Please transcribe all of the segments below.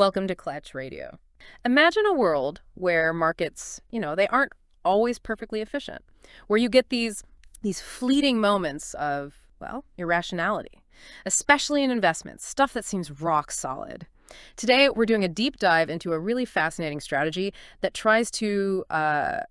welcome to Clatch Radio. Imagine a world where markets, they aren't always perfectly efficient, where you get these fleeting moments of, well, irrationality, especially in investments, stuff that seems rock solid. Today, we're doing a deep dive into a really fascinating strategy that tries to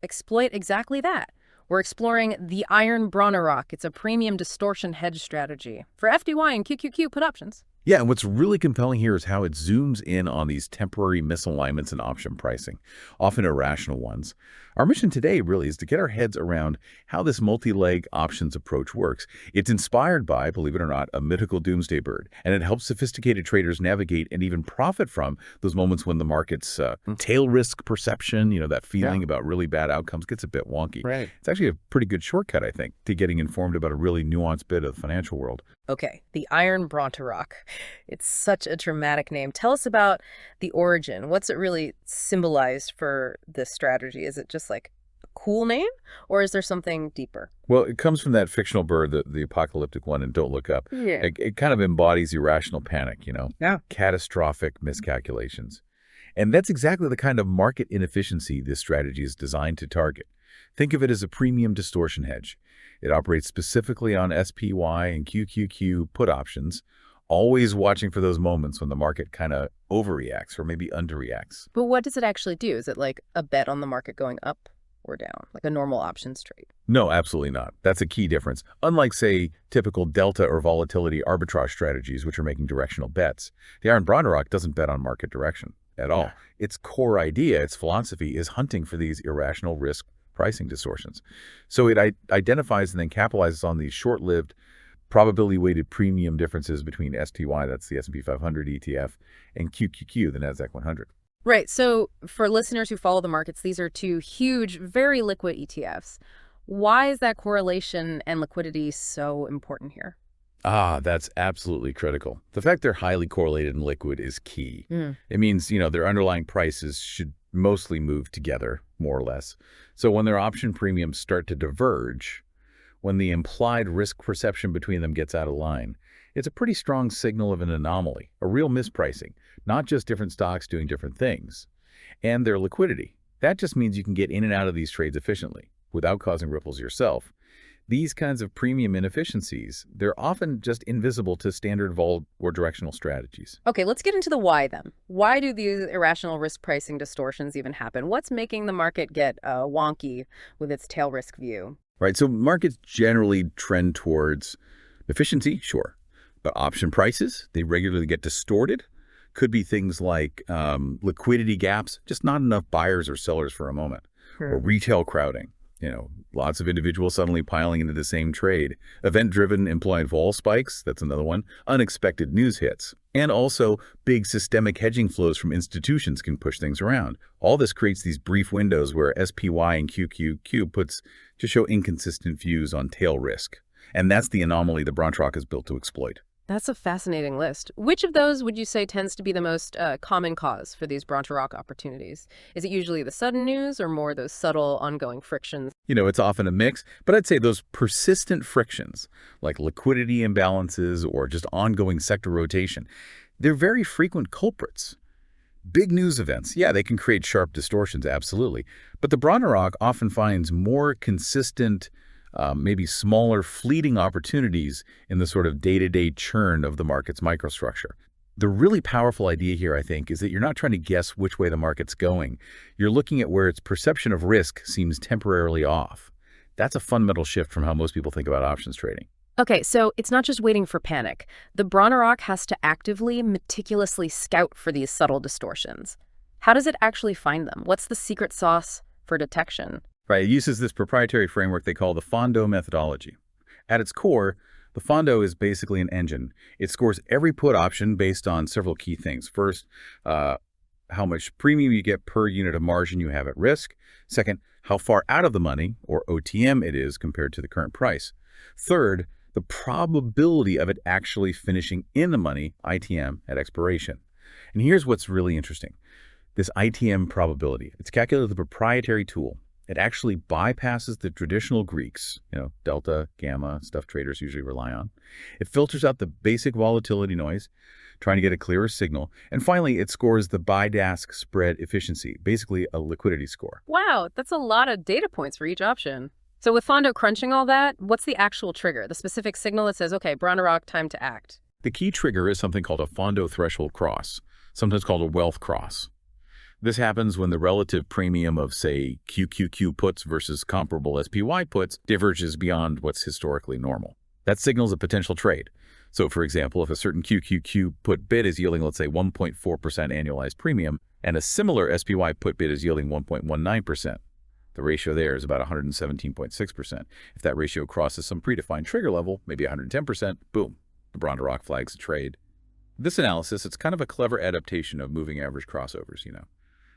exploit exactly that. We're exploring the Iron Bronteroc. It's a premium distortion hedge strategy for SPY and QQQ put options. Yeah, and what's really compelling here is how it zooms in on these temporary misalignments in option pricing, often irrational ones. Our mission today really is to get our heads around how this multi-leg options approach works. It's inspired by, believe it or not, a mythical doomsday bird, and it helps sophisticated traders navigate and even profit from those moments when the market's tail risk perception, that feeling about really bad outcomes gets a bit wonky. Right. It's actually a pretty good shortcut, I think, to getting informed about a really nuanced bit of the financial world. Okay, the Iron Bronteroc. It's such a dramatic name. Tell us about the origin. What's it really symbolized for this strategy? Is it just like a cool name, or is there something deeper? Well, it comes from that fictional bird, the apocalyptic one in Don't Look Up. Yeah. It kind of embodies irrational panic, Yeah. catastrophic miscalculations. And that's exactly the kind of market inefficiency this strategy is designed to target. Think of it as a premium distortion hedge. It operates specifically on SPY and QQQ put options, always watching for those moments when the market kind of overreacts or maybe underreacts. But what does it actually do? Is it like a bet on the market going up or down, like a normal options trade? No, absolutely not. That's a key difference. Unlike, say, typical delta or volatility arbitrage strategies, which are making directional bets, the Iron Bronteroc doesn't bet on market direction at all. Yeah. Its core idea, its philosophy, is hunting for these irrational risk pricing distortions. So it identifies and then capitalizes on these short-lived, probability-weighted premium differences between SPY, that's the S&P 500 ETF, and QQQ, the NASDAQ 100. Right. So for listeners who follow the markets, these are two huge, very liquid ETFs. Why is that correlation and liquidity so important here? That's absolutely critical. The fact they're highly correlated and liquid is key. It means, their underlying prices should mostly move together, more or less. So when their option premiums start to diverge, when the implied risk perception between them gets out of line, it's a pretty strong signal of an anomaly, a real mispricing, not just different stocks doing different things. And their liquidity. That just means you can get in and out of these trades efficiently without causing ripples yourself. These kinds of premium inefficiencies, they're often just invisible to standard vol or directional strategies. Okay, let's get into the why then. Why do these irrational risk pricing distortions even happen? What's making the market get wonky with its tail risk view? Right, so markets generally trend towards efficiency, sure, but option prices, they regularly get distorted. Could be things like liquidity gaps, just not enough buyers or sellers for a moment, or retail crowding. Lots of individuals suddenly piling into the same trade. Event-driven implied vol spikes, that's another one. Unexpected news hits. And also, big systemic hedging flows from institutions can push things around. All this creates these brief windows where SPY and QQQ puts to show inconsistent views on tail risk. And that's the anomaly the Bronteroc is built to exploit. That's a fascinating list. Which of those would you say tends to be the most common cause for these Bronteroc opportunities? Is it usually the sudden news or more those subtle, ongoing frictions? It's often a mix, but I'd say those persistent frictions, like liquidity imbalances or just ongoing sector rotation, they're very frequent culprits. Big news events, yeah, they can create sharp distortions, absolutely. But the Bronteroc often finds more consistent, maybe smaller, fleeting opportunities in the sort of day-to-day churn of the market's microstructure. The really powerful idea here, I think, is that you're not trying to guess which way the market's going. You're looking at where its perception of risk seems temporarily off. That's a fundamental shift from how most people think about options trading. Okay, so it's not just waiting for panic. The Bronteroc has to actively, meticulously scout for these subtle distortions. How does it actually find them? What's the secret sauce for detection? Right, it uses this proprietary framework they call the Fondo methodology. At its core, the Fondo is basically an engine. It scores every put option based on several key things. First, how much premium you get per unit of margin you have at risk. Second, how far out of the money, or OTM, it is compared to the current price. Third, the probability of it actually finishing in the money, ITM, at expiration. And here's what's really interesting. This ITM probability, it's calculated with a proprietary tool. It actually bypasses the traditional Greeks, delta, gamma, stuff traders usually rely on. It filters out the basic volatility noise, trying to get a clearer signal. And finally, it scores the bid-ask spread efficiency, basically a liquidity score. Wow, that's a lot of data points for each option. So with Fondo crunching all that, what's the actual trigger, the specific signal that says, okay, Bronteroc, time to act? The key trigger is something called a Fondo threshold cross, sometimes called a wealth cross. This happens when the relative premium of, say, QQQ puts versus comparable SPY puts diverges beyond what's historically normal. That signals a potential trade. So, for example, if a certain QQQ put bid is yielding, let's say, 1.4% annualized premium, and a similar SPY put bid is yielding 1.19%, the ratio there is about 117.6%. If that ratio crosses some predefined trigger level, maybe 110%, boom, the Bronteroc flags a trade. This analysis, it's kind of a clever adaptation of moving average crossovers,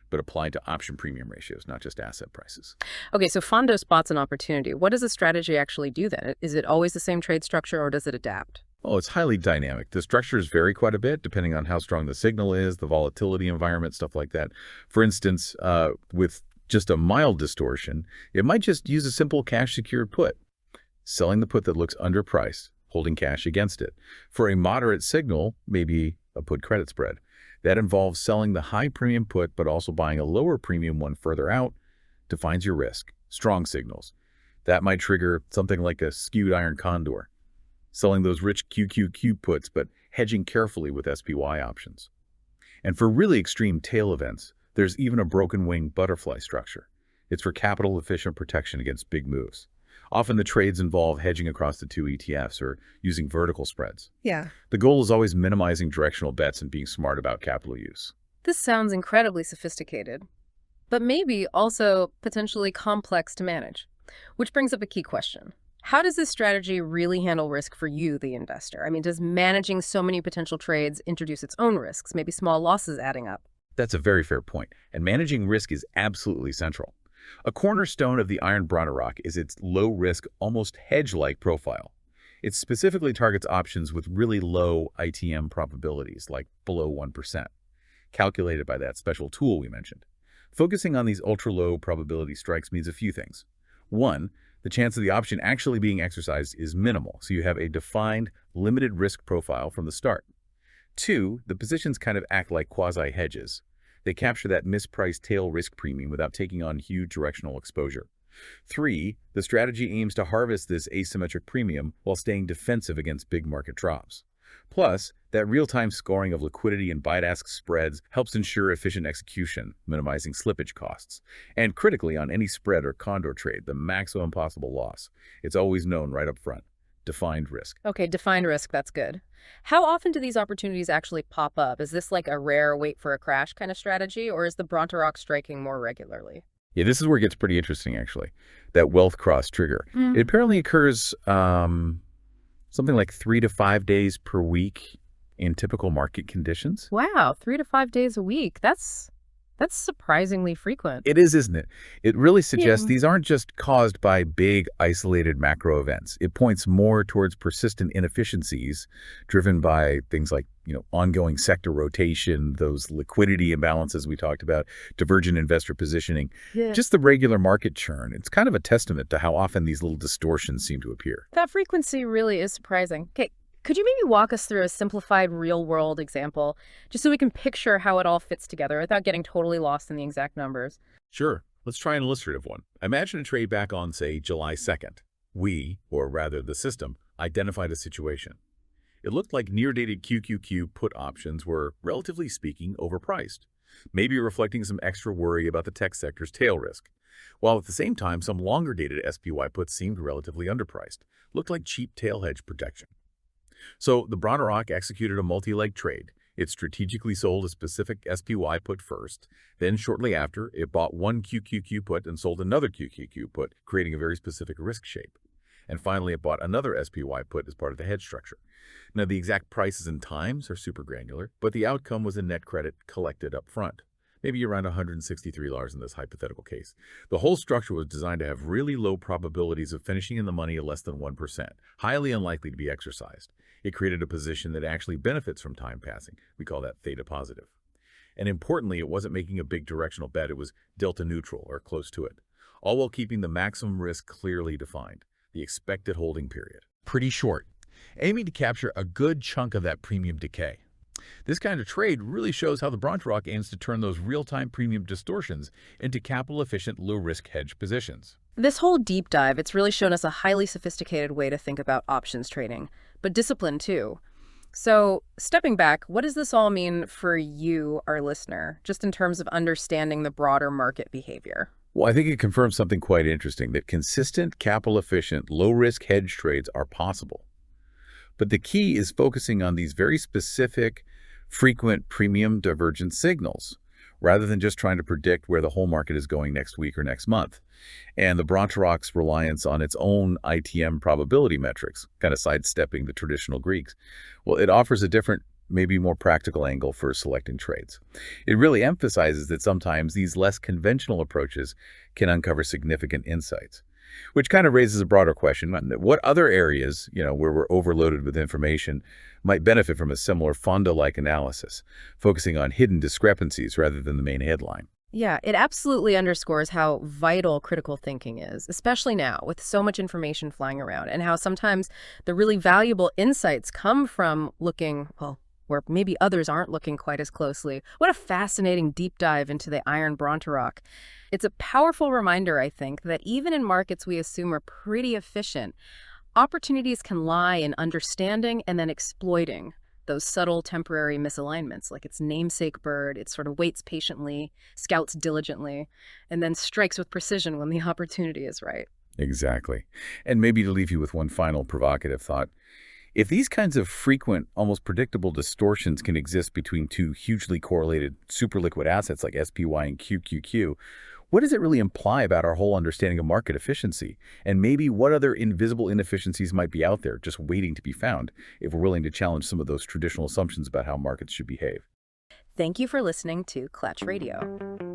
but applied to option premium ratios, not just asset prices. Okay, so Fondo spots an opportunity. What does the strategy actually do then? Is it always the same trade structure or does it adapt? Oh, it's highly dynamic. The structures vary quite a bit depending on how strong the signal is, the volatility environment, stuff like that. For instance, with just a mild distortion, it might just use a simple cash-secured put, selling the put that looks underpriced, holding cash against it. For a moderate signal, maybe a put credit spread, that involves selling the high premium put but also buying a lower premium one further out, defines your risk. Strong signals. That might trigger something like a skewed iron condor, selling those rich QQQ puts but hedging carefully with SPY options. And for really extreme tail events, there's even a broken wing butterfly structure. It's for capital-efficient protection against big moves. Often the trades involve hedging across the two ETFs or using vertical spreads. Yeah. The goal is always minimizing directional bets and being smart about capital use. This sounds incredibly sophisticated, but maybe also potentially complex to manage. Which brings up a key question. How does this strategy really handle risk for you, the investor? I mean, does managing so many potential trades introduce its own risks, maybe small losses adding up? That's a very fair point, and managing risk is absolutely central. A cornerstone of the Iron Bronteroc is its low-risk, almost hedge-like profile. It specifically targets options with really low ITM probabilities, like below 1%, calculated by that special tool we mentioned. Focusing on these ultra-low probability strikes means a few things. One, the chance of the option actually being exercised is minimal, so you have a defined, limited risk profile from the start. Two, the positions kind of act like quasi-hedges. They capture that mispriced tail risk premium without taking on huge directional exposure. Three, the strategy aims to harvest this asymmetric premium while staying defensive against big market drops. Plus, that real-time scoring of liquidity and bid-ask spreads helps ensure efficient execution, minimizing slippage costs. And critically, on any spread or condor trade, the maximum possible loss. It's always known right up front. Defined risk. Okay, defined risk, that's good. How often do these opportunities actually pop up? Is this like a rare wait for a crash kind of strategy, or is the Bronteroc striking more regularly? Yeah, this is where it gets pretty interesting, actually. That wealth cross trigger. It apparently occurs something like 3 to 5 days per week in typical market conditions. Wow, 3 to 5 days a week. That's surprisingly frequent. It is, isn't it? It really suggests Yeah. these aren't just caused by big, isolated macro events. It points more towards persistent inefficiencies driven by things like, ongoing sector rotation, those liquidity imbalances we talked about, divergent investor positioning, Yeah. just the regular market churn. It's kind of a testament to how often these little distortions seem to appear. That frequency really is surprising. Okay, could you maybe walk us through a simplified real-world example, just so we can picture how it all fits together without getting totally lost in the exact numbers? Sure. Let's try an illustrative one. Imagine a trade back on, say, July 2nd. We, or rather the system, identified a situation. It looked like near-dated QQQ put options were, relatively speaking, overpriced, maybe reflecting some extra worry about the tech sector's tail risk, while at the same time some longer-dated SPY puts seemed relatively underpriced, looked like cheap tail hedge protection. So the Bronteroc executed a multi-leg trade. It strategically sold a specific SPY put first. Then shortly after, it bought one QQQ put and sold another QQQ put, creating a very specific risk shape. And finally, it bought another SPY put as part of the hedge structure. Now, the exact prices and times are super granular, but the outcome was a net credit collected up front, maybe around $163 in this hypothetical case. The whole structure was designed to have really low probabilities of finishing in the money at less than 1%, highly unlikely to be exercised. It created a position that actually benefits from time passing. We call that Theta-Positive. And importantly, it wasn't making a big directional bet. It was delta neutral or close to it. all while keeping the maximum risk clearly defined, the expected holding period. Pretty short, aiming to capture a good chunk of that premium decay. This kind of trade really shows how the Bronteroc aims to turn those real-time premium distortions into capital-efficient, low-risk hedge positions. This whole deep dive, it's really shown us a highly sophisticated way to think about options trading, but discipline too. So, stepping back, what does this all mean for you, our listener, just in terms of understanding the broader market behavior? Well, I think it confirms something quite interesting, that consistent, capital-efficient, low-risk hedge trades are possible. But the key is focusing on these very specific, frequent premium divergent signals, rather than just trying to predict where the whole market is going next week or next month. And the Bronteroc's reliance on its own ITM probability metrics, kind of sidestepping the traditional Greeks, well, it offers a different, maybe more practical angle for selecting trades. It really emphasizes that sometimes these less conventional approaches can uncover significant insights. Which kind of raises a broader question. What other areas, where we're overloaded with information might benefit from a similar Fonda-like analysis, focusing on hidden discrepancies rather than the main headline? Yeah, it absolutely underscores how vital critical thinking is, especially now with so much information flying around, and how sometimes the really valuable insights come from looking, well, where maybe others aren't looking quite as closely. What a fascinating deep dive into the Iron Bronteroc. It's a powerful reminder, I think, that even in markets we assume are pretty efficient, opportunities can lie in understanding and then exploiting those subtle temporary misalignments, like its namesake bird. It sort of waits patiently, scouts diligently, and then strikes with precision when the opportunity is right. Exactly. And maybe to leave you with one final provocative thought, if these kinds of frequent, almost predictable distortions can exist between two hugely correlated superliquid assets like SPY and QQQ, what does it really imply about our whole understanding of market efficiency? And maybe what other invisible inefficiencies might be out there just waiting to be found if we're willing to challenge some of those traditional assumptions about how markets should behave? Thank you for listening to Clatch Radio.